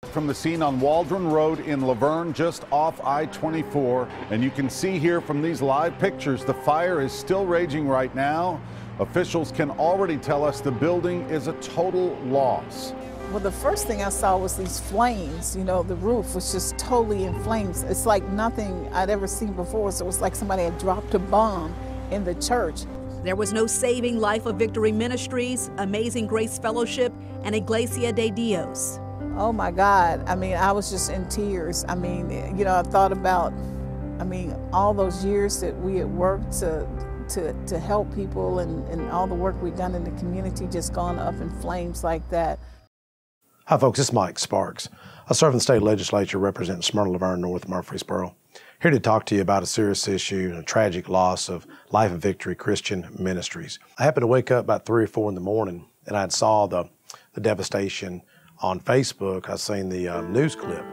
From the scene on Waldron Road in Laverne, just off I-24. And you can see here from these live pictures, the fire is still raging right now. Officials can already tell us the building is a total loss. Well, the first thing I saw was these flames. You know, the roof was just totally in flames. It's like nothing I'd ever seen before. So it was like somebody had dropped a bomb in the church. There was no saving Life of Victory Ministries, Amazing Grace Fellowship, and Iglesia de Dios. Oh my God. I mean, I was just in tears. I mean, you know, I thought about, all those years that we had worked to help people and all the work we've done in the community just gone up in flames like that. Hi folks, this is Mike Sparks. I serve in the state legislature representing Smyrna, Laverne, North Murfreesboro. Here to talk to you about a serious issue and a tragic loss of Life of Victory Christian Ministries. I happened to wake up about 3 or 4 in the morning and I saw the devastation on Facebook. I seen the news clip.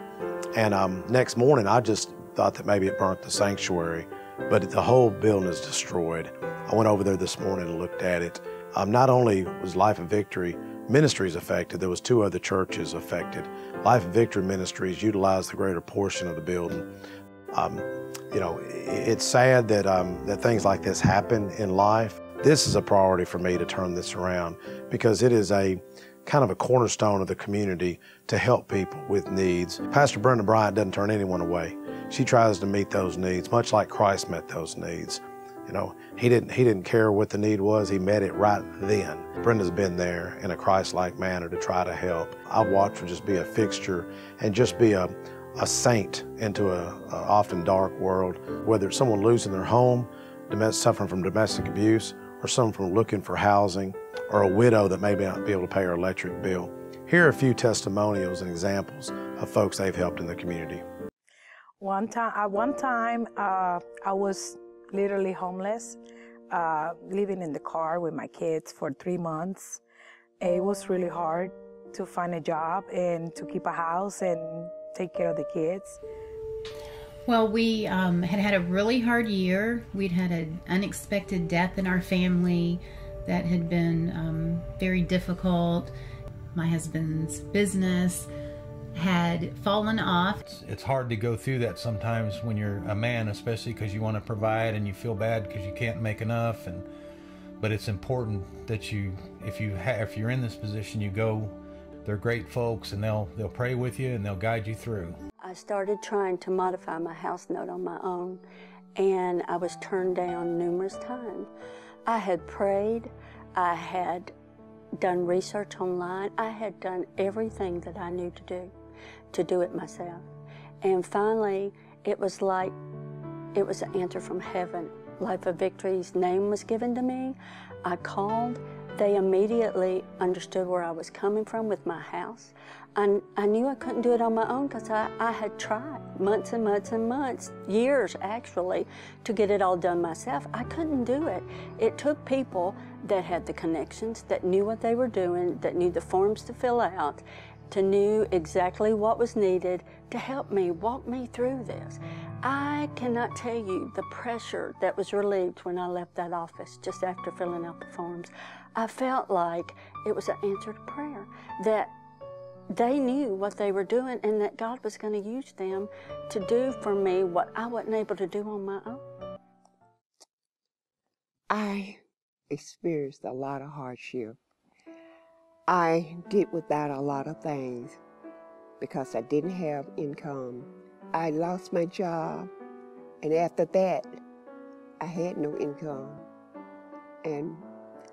And next morning I just thought that maybe it burnt the sanctuary, but the whole building is destroyed. I went over there this morning and looked at it. Not only was Life of Victory Ministries affected, there was 2 other churches affected. Life of Victory Ministries utilized the greater portion of the building. You know, it's sad that, that things like this happen in life. This is a priority for me to turn this around because it is a kind of a cornerstone of the community to help people with needs. Pastor Brenda Bryant doesn't turn anyone away. She tries to meet those needs, much like Christ met those needs. You know, he didn't care what the need was. He met it right then. Brenda's been there in a Christ-like manner to try to help. I've watched her just be a fixture and just be a saint into a often dark world, whether it's someone losing their home, suffering from domestic abuse, or someone from looking for housing, or a widow that may not be able to pay her electric bill. Here are a few testimonials and examples of folks they've helped in the community. One time, I was literally homeless, living in the car with my kids for 3 months. It was really hard to find a job and to keep a house and take care of the kids. Well, we had a really hard year. We'd had an unexpected death in our family that had been very difficult. My husband's business had fallen off. It's hard to go through that sometimes when you're a man, especially because you want to provide and you feel bad because you can't make enough. But it's important that if you're in this position, you go. They're great folks, and they'll pray with you and they'll guide you through. I started trying to modify my house note on my own, and I was turned down numerous times. I had prayed, I had done research online, I had done everything that I knew to do it myself. And finally, it was like it was an answer from heaven. Life of Victory's name was given to me. I called. They immediately understood where I was coming from with my house. I knew I couldn't do it on my own because I had tried months and months and months, years actually, to get it all done myself. I couldn't do it. It took people that had the connections, that knew what they were doing, that knew the forms to fill out, to knew exactly what was needed to help me, walk me through this. I cannot tell you the pressure that was relieved when I left that office just after filling out the forms. I felt like it was an answered prayer, that they knew what they were doing and that God was going to use them to do for me what I wasn't able to do on my own. I experienced a lot of hardship. I did without a lot of things because I didn't have income. I lost my job, and after that, I had no income, and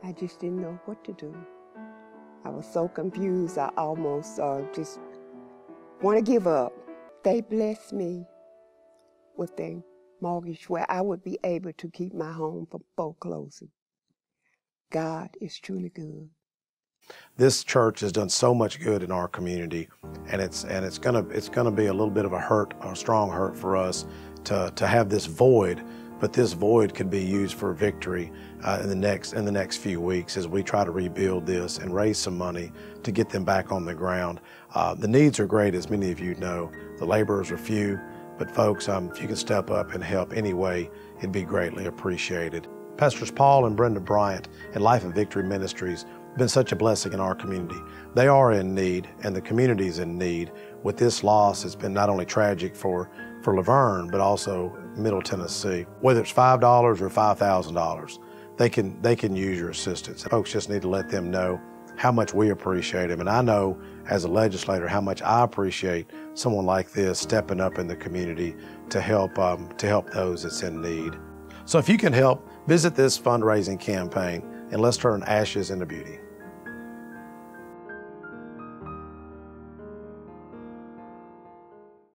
I just didn't know what to do. I was so confused, I almost just want to give up. They blessed me with a mortgage where I would be able to keep my home from foreclosing. God is truly good. This church has done so much good in our community, and it's gonna be a little bit of a strong hurt for us to have this void. But this void could be used for victory in the next few weeks as we try to rebuild this and raise some money to get them back on the ground. The needs are great, as many of you know. The laborers are few, but folks, if you can step up and help any way, it'd be greatly appreciated. Pastors Paul and Brenda Bryant and Life of Victory Ministries have been such a blessing in our community. They are in need, and the community is in need. with this loss, it's been not only tragic for Laverne, but also Middle Tennessee. Whether it's $5 or $5,000, they can use your assistance. Folks just need to let them know how much we appreciate them. And I know as a legislator how much I appreciate someone like this stepping up in the community to help those that's in need. So if you can help, visit this fundraising campaign and let's turn ashes into beauty.